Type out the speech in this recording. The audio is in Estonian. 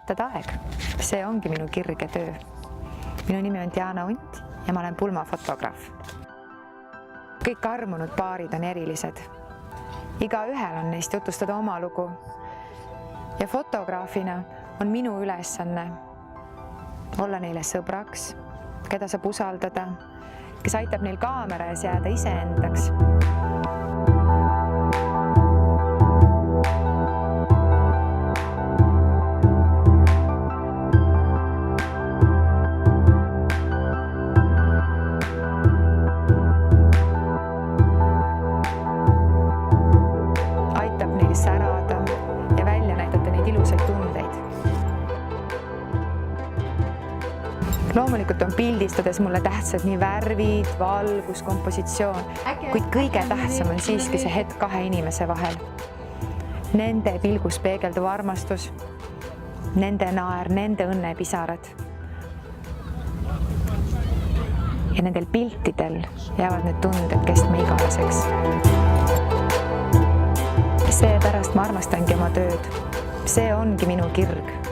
veetada aeg. See ongi minu kirge töö. Minu nimi on Diana Unt ja ma olen pulmafotograaf. Kõik armunud paarid on erilised. Igaühel on neist jutustada oma lugu. Ja fotograafina on minu ülesanne olla neile sõbraks, keda saab usaldada, kes aitab neil kaamera ees jääda iseendaks. Aitab neil särada ja välja näidata neid ilusaid tundeid. Loomulikult on pildistades mulle tähtsad nii värvid, valgus, kompositsioon, kuid kõige tähtsam on siiski see hetk kahe inimese vahel. Nende pilgus peegelduv armastus, nende naer, nende õnnepisarad. Ja nendel piltidel jäävad need tunded kestma igaveseks. Seepärast ma armastangi oma tööd. See ongi minu kirg.